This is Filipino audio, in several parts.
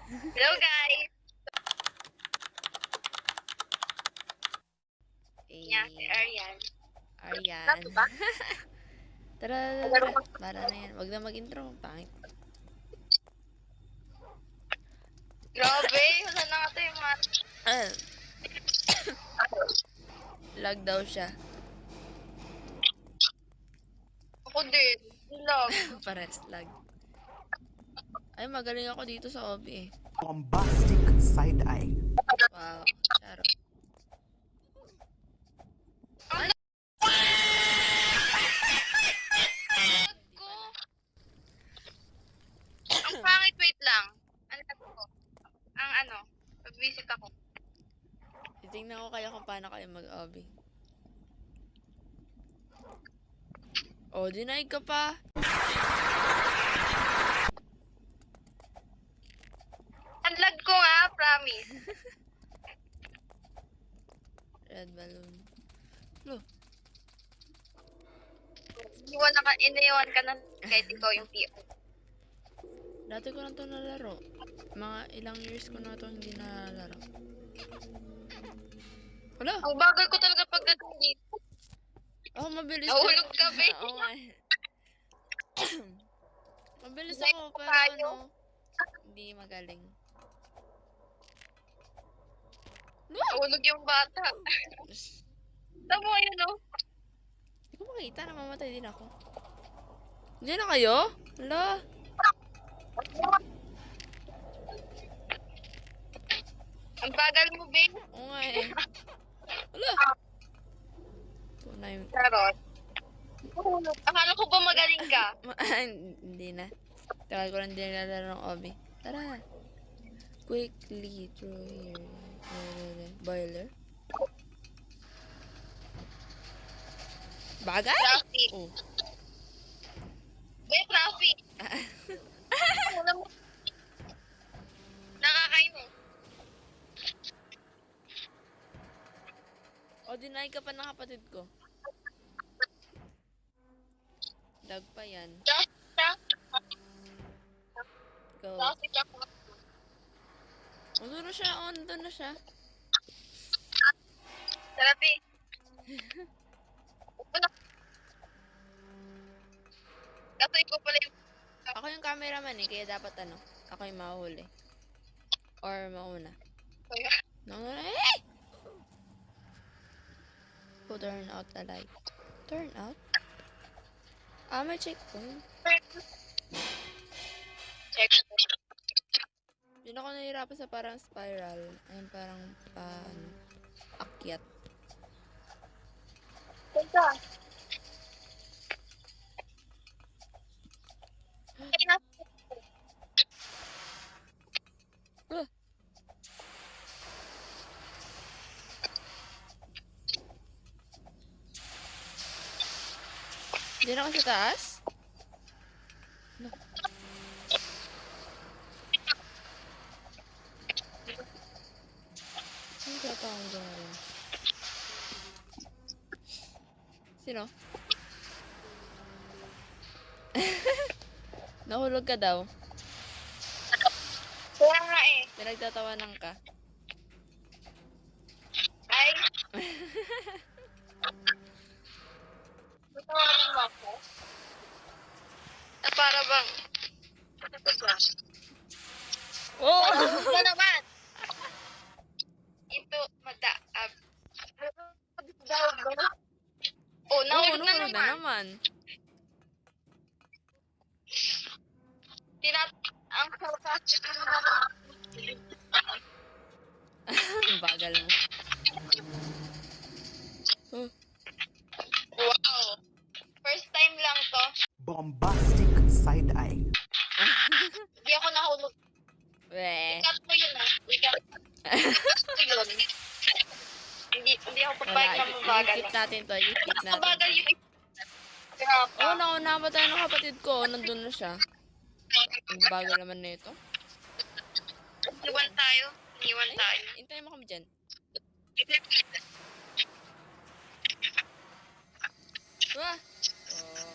Hello guys! Yan, si Arian. Aryan. Ano ba? Tara, tara, Nagaro tara. ka. Para na yan. Wag na mag-intro. Pangit. Grabe, wala na nga tayo man. Ah, lag daw siya. Ako din. Love. Pares lag. Ay, magaling ako dito sa OB eh. Bombastic side eye. Wow. Charo. Ko. Ang pangit, wait lang. Ano ko? Ang ano, pag-visit ako. Titingnan ko kaya kung paano kayo mag-OB. Oh, denied ka pa. Ang lag ko nga, promise. Red balloon. Lo. Iniwan ka na kahit ikaw yung PO. Dati ko na to nalaro. Mga ilang years ko na to hindi nalaro. Wala. Ang bagal ko talaga pagdating dito. Oh, mabilis. Nahulog ka, be. Oo nga. Mabilis Like ako, pero tayo. ano, hindi magaling. Nahulog yung bata. Tama yun, no? Hindi ko makita, namamatay din ako. Diyan na kayo? Hala. Ang bagal mo, babe. Oo nga eh. Hala. Ito na yung... Charot. Akala ko ba magaling ka? Hindi na. Tagal ko lang din nalaro ng OB. Tara. Quickly through here. Boiler. Bagay? Traffic. Oh. May traffic. Nakakainis. O, deny ka pa ng kapatid ko. Dag pa yan. Go. Traffic ako. O, doon na siya. O, doon na siya. Therapy. Kasi ko pala yung... Ako yung cameraman eh, kaya dapat ano, ako yung mahuli. Or mauna. Mauna eh! Who turn out the light? Turn out? Ah, may checkpoint. Check. Yun ako nahihirapan sa parang spiral. Ayun parang ano, akyat. Punta. Ah! Diyan ako sa taas? No. Saan kaya pa akong gano'n? Sino? Nahulog ka daw. Kaya nga eh. Pinagtatawanan ka. Ay. Natawanan mo ako? Na para bang... Ano ba? Oh! Ano ba naman? Ito, mataab. Oh, nahulog na nahulog naman. na naman. Ang Ang bagal mo. Oh. wow. First time lang to. Bombastic side eye. Hindi ako nahulog. Weh. Ikat mo yun ah. Ikat mo yun. Hindi ako papayag na mabagal. I-keep natin to. I-keep natin. Mabagal yung Oh, nauna pa tayo ng kapatid ko. Nandun na siya. Ang bagal naman nito. Iwan tayo. Iniwan tayo. Hintayin mo kami dyan. Wah! Oh.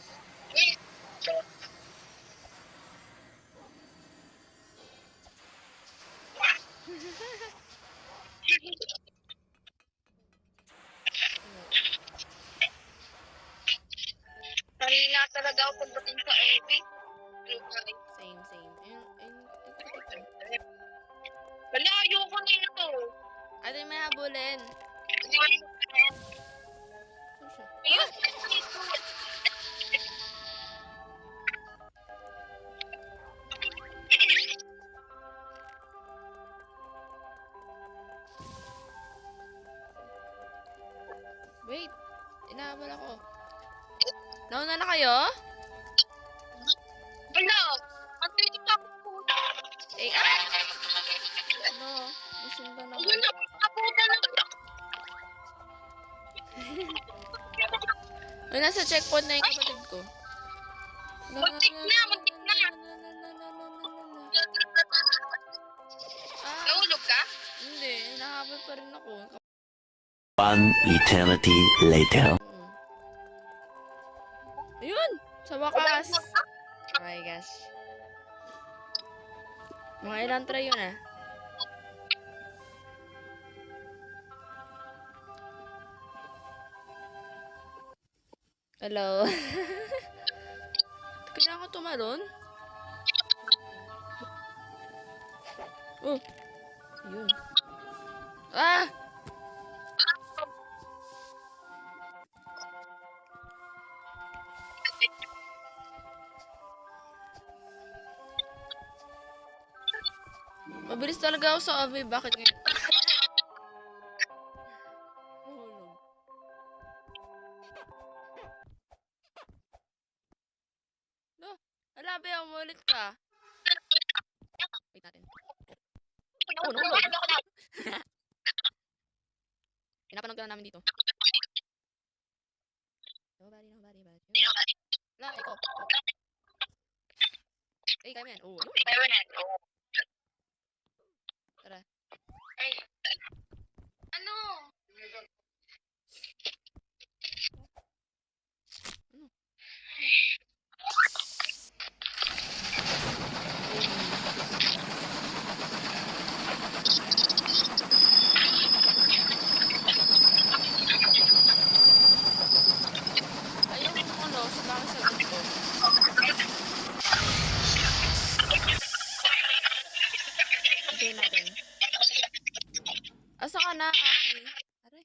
Wala, ayoko na ito. Ate, may habulin. Saan siya? Ayoko na ito. Wait. Inahabol ako. Nauna na kayo? Wala. Ang tinig ako po. Eh, ano? Nasundan ako. Wala. Kaputa na ito. Ay, nasa checkpoint na yung kapatid ko. Muntik na, muntik na. Ah, Nahulog ka? hindi. Hinahabol pa rin ako. One eternity later. Ayun! Sa wakas! Oh my gosh. Mga ilang try yun ah. Hello? Kailangan ko tumalon? Oh! Ayun. Ah! Mabilis talaga ako sa OB. Bakit ngayon? Mahulog. No, hala, be, umulit ka. Wait natin. Oh, nahulog. Pinapanog ka na namin dito. Nobody but you. Wala, ikaw. Eh, kaya mo yan. Oh, ano? Tara. Ay. Ano? Ayaw mo ano, sa bakit sa gusto. Okay natin. Asa ka na, Aki? Aray.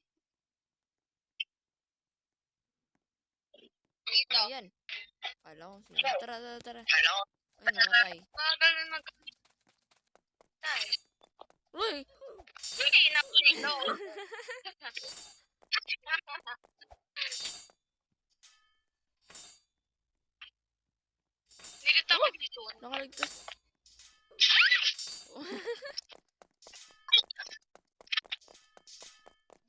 Dito. Ayan. Kala ko sila. Tara, tara, tara. Ay, namatay. Bagal na mag... Tay. Uy! Hindi na po dito. Nilita ko dito. Nakaligtas.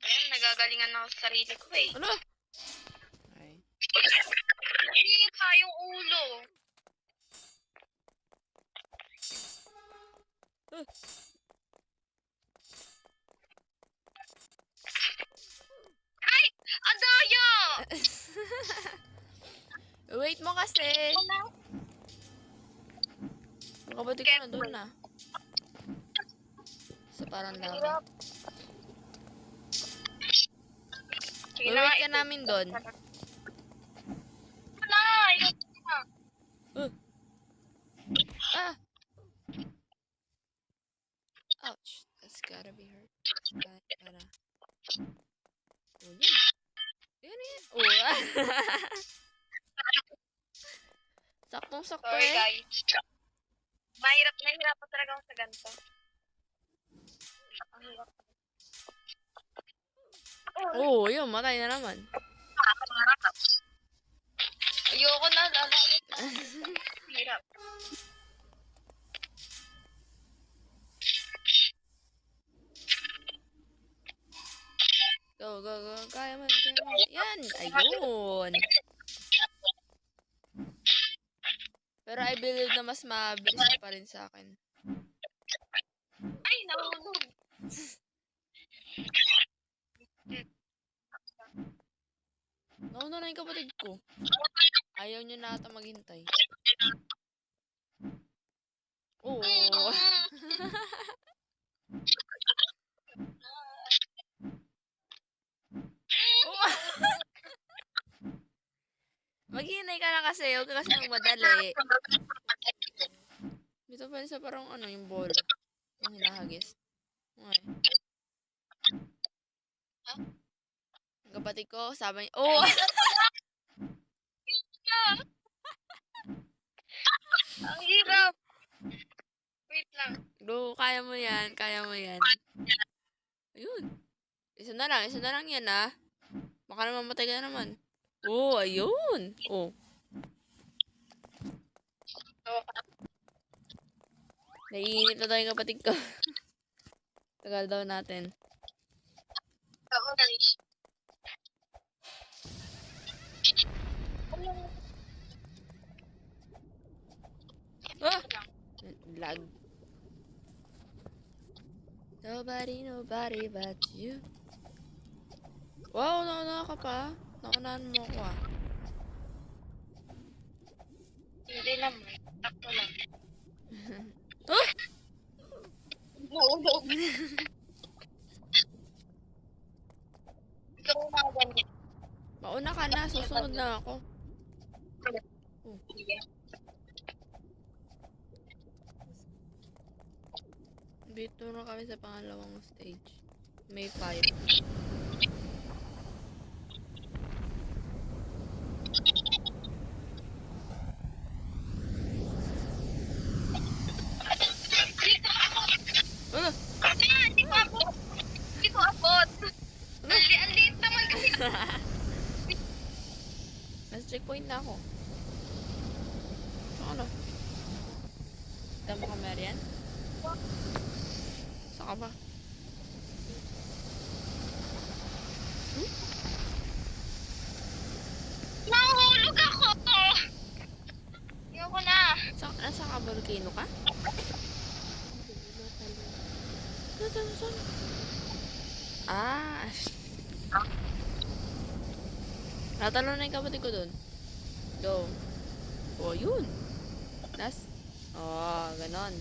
Ayan, nagagalingan ako sa sarili ko eh. Ano? Ay. Hindi tayong ulo. Ay! Ang daya! Wait mo kasi. Ang kapatid ko na doon na. Sa parang lava. Wait ka namin doon. Wala! Ayun na. Ah! Ouch. That's gotta be hurt. Para. Oh, yun. Yan, yan. Oh, ah. Saktong-sakto Sorry eh. guys. Mahirap na hirap pa talaga ako sa ganito. Ang hirap. Oh, yun. Matay na naman. Ayoko na, lalaki. Hirap. Go, go, go. Kaya mo, kaya mo. Yan. Ayun. Pero I believe na mas mabilis ka pa rin sa akin. Ay, nahulog. Nauna na yung kapatid ko. Ayaw niya na ata maghintay. Oo. Maghinay ka na kasi. Huwag ka kasi magmadali. Dito pa rin sa parang ano, yung bola. Yung hinahagis. Okay. Ang kapatid ko, sabi niya, oh! Ang hirap. Wait lang. Go, kaya mo yan, kaya mo yan. Ayun. Isa na lang yan, ah. Baka naman matay ka na naman. Oh, ayun. Oh. Naiinit na tayo yung kapatid ko. Tagal daw natin. Oo, nalis. Ah! Lag. Nobody but you. Wow, nauna ka pa. Naunahan mo ako ah. Hindi naman. Takto lang. Ah! Nahulog. Ikaw mga ganyan. Mauna ka na, susunod na ako. Sige. Dito na kami sa pangalawang stage. May 5. Ah! Hindi ko abot. Hindi ko abot. Ang liit naman kasi. Nasa checkpoint na ako. Ano? Tama ka, Marian? Saka ba? Nahulog ako. Ayoko na. Nasa ka, volcano ka? Saan? Ah! Natalo na yung kapatid ko dun. Go. Oh, yun. Oh, ganon.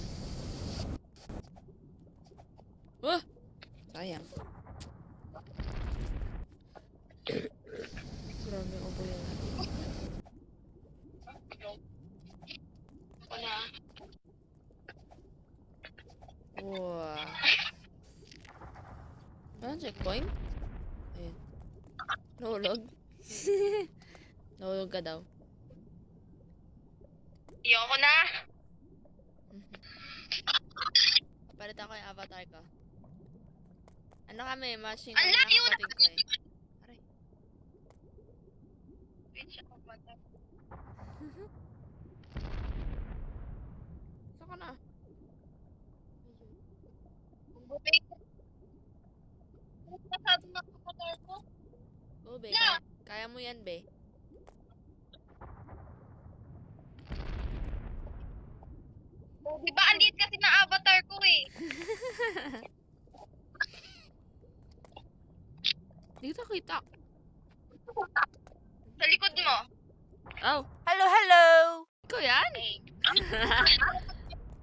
Oh! Sayang. Grabe ako po yan. Ako na. Wow. Ano, checkpoint? Ayun. Nahulog. Nahulog ka daw. Ayoko na. Palit ako yung avatar ko. Ano kami? Machine Ang layo na! kapatid ko eh. Aray. Bitch ako ba? Saan ka na? Bubay ko. Masyado na ako motor ko. Oh, be. No! Kaya mo yan, be. Oh, diba ang liit kasi na avatar ko eh. Dito kita. Sa likod mo. Oh. Hello, hello! Ikaw yan? Hey.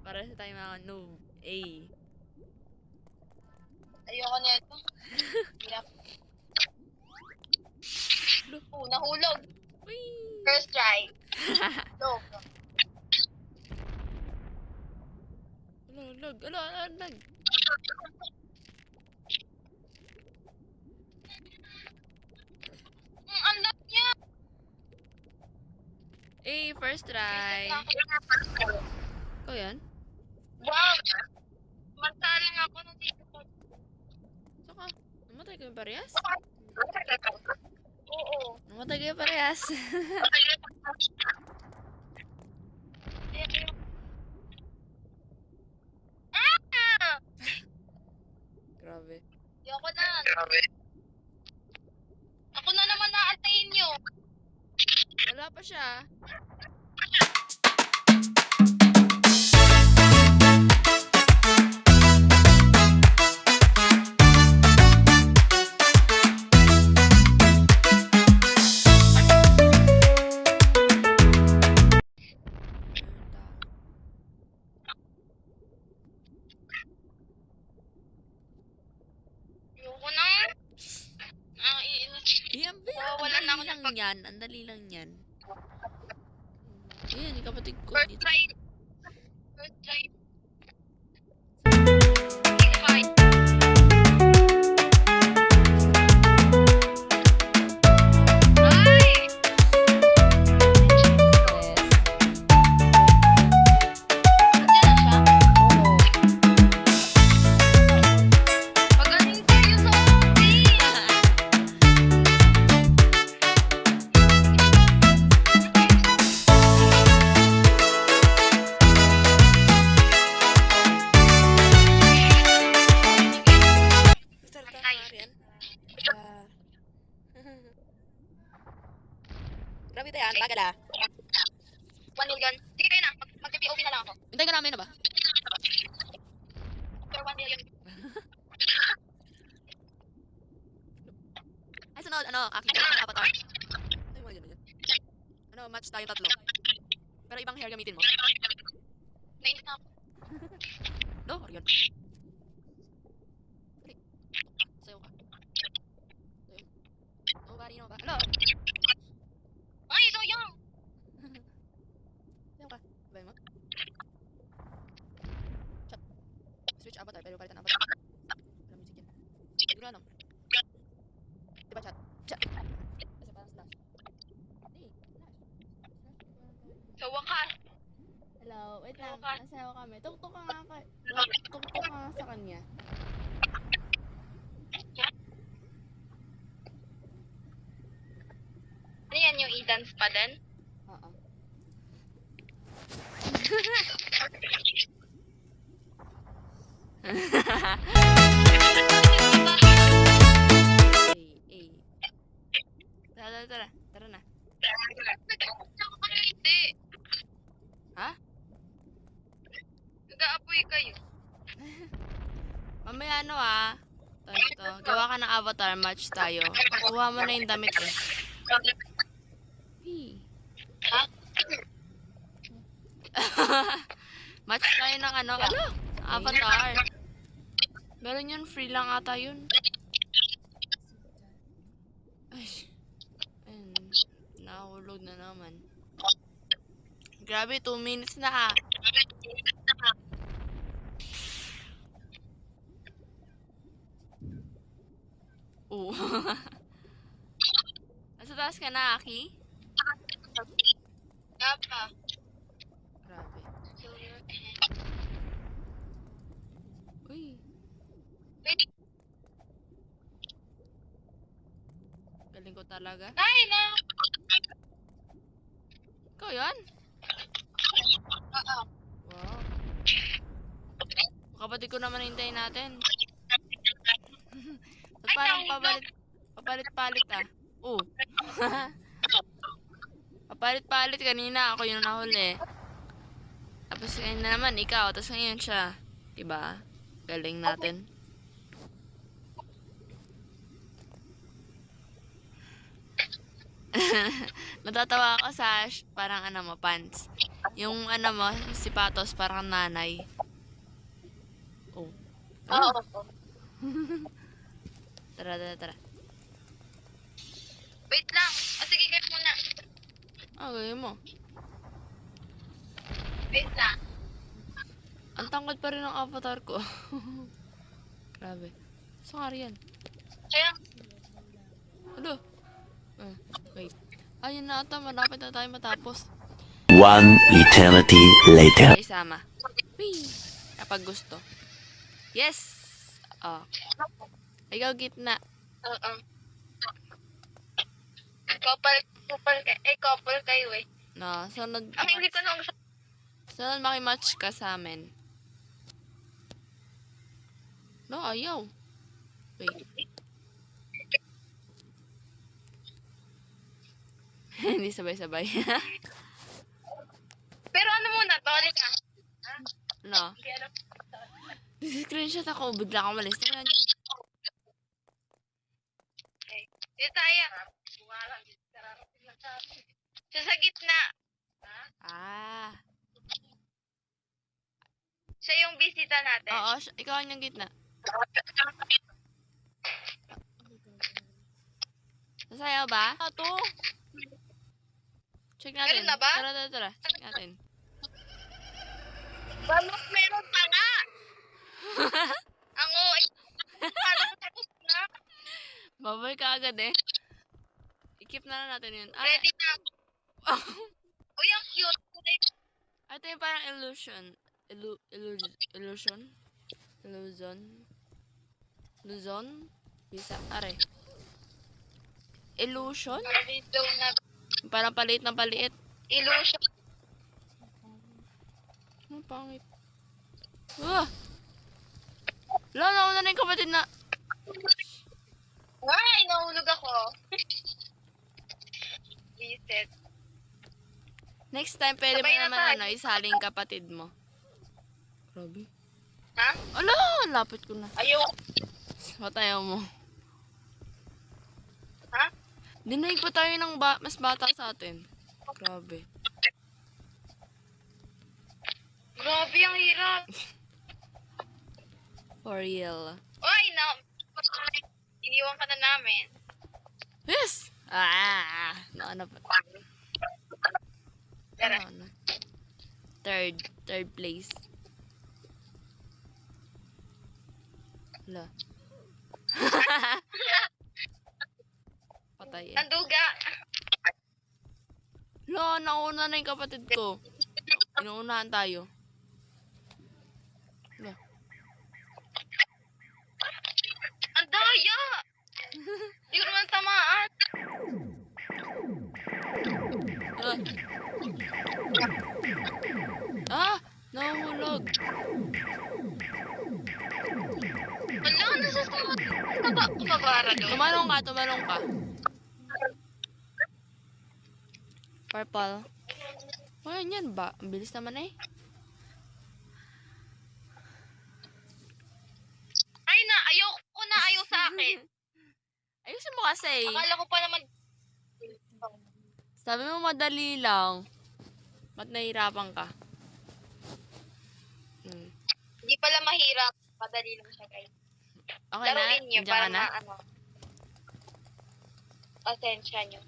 Para sa tayo mga noob. Eh. Ayoko na ito. Hirap. Oh, nahulog. Uy. First try. Go. Lag. Lag. Ang lag niya. Eh, first try. Ikaw yan? Wow. Mantaling ako nung dito. Saka, namatay kayo parehas? Oo. Namatay kayo parehas. Ah! Grabe. Ayoko na. Ako na naman naantayin nyo. Wala pa siya. Ayoko na. Yan, be. Wala na ako Ang dali lang yan. Ang dali lang yan. Ayan, yung kapatid ko. First Dito. try. First try. Okay, bye. Bagal ah. 1 million. Sige kayo na. Mag-POV na lang ako. Hintay ka namin na ba? For 1 million. Ay, sunod, ano, aking avatar. Ay, wala yun. Ano, match tayong tatlo. Pero ibang hair gamitin mo. Nainis na ako. No, Orion. Dali. Sayo ka. Sayo. Nobody know ba? Hello. Ay, so young. Sayo ka. Sabay mo. Chat. Switch avatar, pero palitan avatar. Wala music yan. Siguro ano? Diba chat? Chat. Kasi parang slash. Hey, slash. Sa wakas. Hello, wait lang. Okay. Nasayaw kami. Tuktok ka nga kay... Tuktok ka nga sa kanya. Ano yan yung e-dance pa din? Oo. Ay. Tara. Tara na. Hindi. Ha? Nag-aapoy kayo. Mamaya ano ah. Ito. Gawa ka ng avatar, match tayo. Kuha mo na yung damit eh. Hey. Ha? Match tayo ng ano? Ano? Avatar. Meron yun, free lang ata yun. Ay. Ayun. Nahulog na naman. Grabe, 2 minutes na ah. Oo. Nasa taas ka na, Aki? Gapa. Grabe. Uy. Galing ko talaga. Ay, na. Ikaw yun? Oo. Wow. Kapatid ko naman hintayin natin. Ba't parang papalit-palit ah? Oo. Papalit-palit kanina. Ako yung nahuli. Tapos ngayon na naman ikaw. Tapos ngayon siya. Diba? Galing natin. Natatawa ako sa parang ano mo, pants. Yung ano mo, sipatos parang nanay. Oh. Oo. Tara. Wait lang. O sige, kayo muna. Gawin mo. Wait lang. Ang tangkad pa rin ang avatar ko. Grabe. Saan yan? Kaya, Ano? Wait. Ayun na ata, malapit na tayo matapos. One eternity later. Isama. Whee! Kapag gusto. Yes! Oh. Ikaw gitna. oo. Couple kayo eh. No, sunod. Ang hindi ko nung Sunod makimatch ka sa amin. No, ayaw. Wait. Hindi sabay-sabay. Pero ano muna, tawalin ka. No. Screenshot ako, bigla akong malis. Tingnan niyo. Dito tayo. Siya sa gitna. Ah. Siya yung bisita natin. Oo, ikaw ang yung gitna. Nasayaw ba? To. Check natin. Meron na ba? Tara. Check natin. Balok, meron pa nga. Ang paano ko tapos na? Babay ka agad eh. I-keep na lang natin yun. Ah, Ready na. Uy, ang cute. ito yung parang illusion. Illusion? Bisa, are. Illusion? Dito na. Parang paliit ng paliit. Illusion. Ang pangit. Nauna na yung kapatid na. Ay, nahulog ako. Reset. Next time, pwede mo Sabay na naman tayo. ano, isaling kapatid mo. Grabe. Ha? Ala, lapit ko na. Ayaw. Matayaw mo. Ha? Dinaig pa tayo ng mas bata sa atin. Grabe. Grabe, ang hirap. For real. Uy, iniwan ka na namin. Yes! Ah! Ano pa? Tara. Ano? Third place. Wala. Patay eh. Nanduga. Lo, nauna na yung kapatid ko. Inuunahan tayo. Wala. Ang daya. Hindi ko naman tamaan. Ah! Ah! Nahuhulog. Wala, nasasunod. Kumabara doon. Tumalong ka. Purple. Oh, yan ba? Ang bilis naman eh. Ayoko na, ayaw sa akin. Ayusin mo kasi. Akala ko pa naman. Sabi mo madali lang. Ba't nahihirapan ka? Hindi pala mahirap. Madali lang siya, guys. Okay na? Laruin niyo Nandiyan para ka na? Asensya niyo.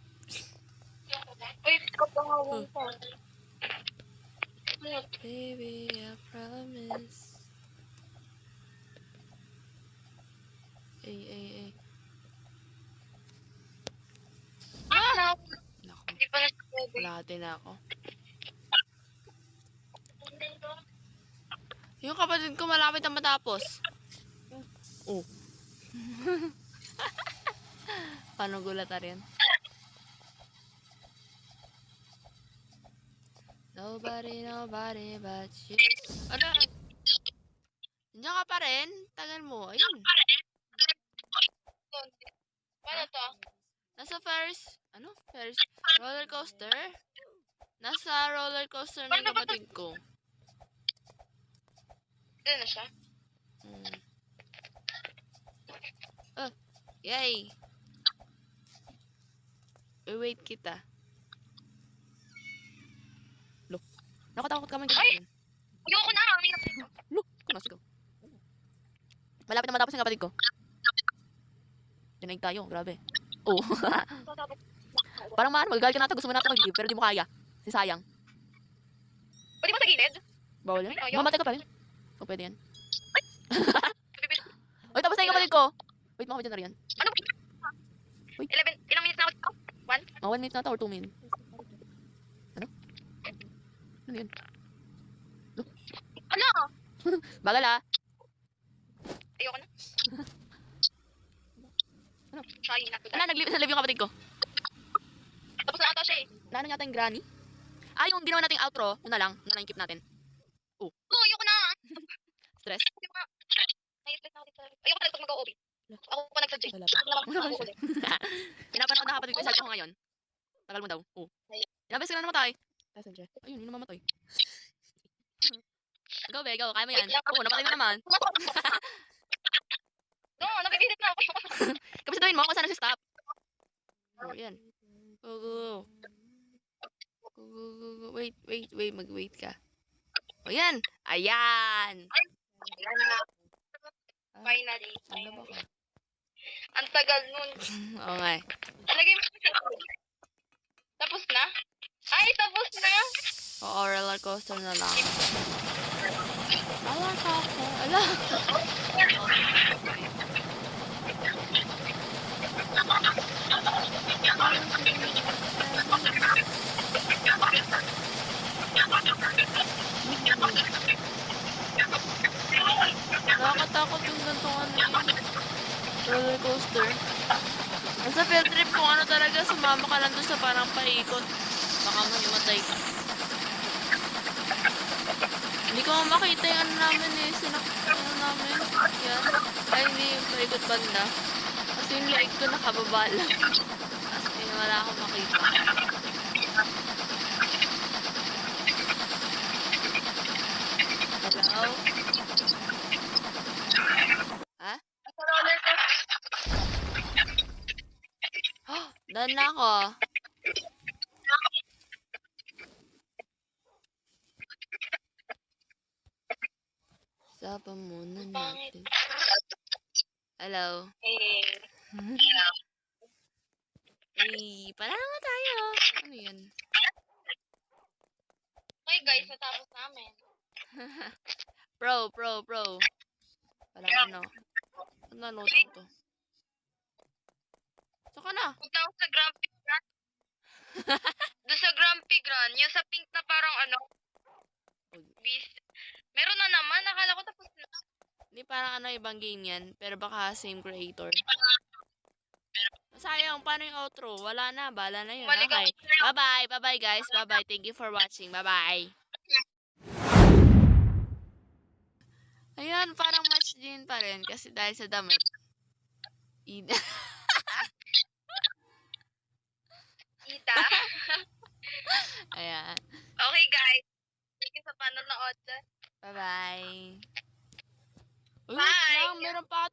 Uy, kapangawang ko. Baby, I promise. Ay. Ah! Naku, Hindi pala siya pwede. kalahati na ako. Yung kapatid ko malapit na matapos. Oh. Paano gulata rin? Nobody but you. Ano? Nandiyan ka pa rin? Tagal mo. Ayun. Paano to? Nasa Ferris roller coaster? Nasa roller coaster ng kapatid ko. Doon na siya. Yay! Wait kita. Look. Nakatakot ka man Ay! kita. Ayoko na. Ang hirap nito. Look! Kumasigaw. Malapit na matapos yung kapatid ko. Dinaig tayo. Grabe. Oh. Parang magagalit ka nata. Gusto mo nata mag-give pero di mo kaya. Si sayang. Pwede mo sa gilid? Bawal yan. Ay, ayaw. Mamatay ka pa rin. O pwede yan. Uy, tapos na yung kapatid ko. Wait mo kami dyan na rin. Ano? Uy. 11, ilang minutes na ako? 1? Mga 1 minute na ata or 2 minutes. Ano? Ano yan? Ano? Bagal ah. Ayoko na. Ano? Sayang na. Ala, nag-live yung kapatid ko. Tapos na ata siya eh. Naano yata yung granny? Ah, yung ginawa nating outro. Yun na lang yung keep natin. Oo, ayoko na. Stress. Ayoko na. Nai-stress na ako dito. Ayoko na pag mag-OB. Ako pa nag-suggest. Wala pa. Ako naman Wala pa mag-OB. Pinapanood na kapatid ko yung cellphone ko ngayon. Tagal mo daw. Oo. Ilang beses ka na namatay? Passenger. Ayun, yun namamatay. Go, be, go. Kaya mo yan. Oo, napatay mo naman. No, nabibisit na ako. Kapit mo kung saan nag-stop. Oh, yan. Go. Go. Wait. Mag-wait ka. O, yan. Ayan. Finally. Ano ba ka? Ang tagal nun. Oo nga eh. Alagay mo siya. Tapos na? Ay, tapos na? O, roller coaster na lang. Roller coaster. Ala. Nakakatakot yung gantong ano yun. Roller coaster. Nasa field trip kung ano talaga, sumama ka lang doon sa parang paikot. Baka mahimatay ka. Hindi ko makita yung ano namin eh. Ano namin. Yan. Ay, hindi yung paikot banda. Kasi yung leeg ko nakababa lang. Kasi wala akong makita. Ha? Sa roller coaster. Done na ako. Usapan muna Pangit. natin. Hello. Eh, para nga tayo. Ano yun? Okay guys, natapos namin. Pro. Walang ano. Ano natin to? Saka na. Punta ako sa Grumpy Grand. Doon sa Grumpy Grand, yung sa pink na parang ano, bis. Meron na naman, nakala ko tapos na. Hindi parang ano ibang game yan. Pero baka same creator. Sayang, paano yung outro? Wala na, bala na yun. Balik Okay. ako. Bye-bye guys. Bye-bye. Thank you for watching. Bye-bye. Ayan, parang match din pa rin. Kasi dahil sa damit. Ida. Ita. Ayan. Okay guys, thank you sa panonood. Bye-bye. Uy, Bye. lang, meron pa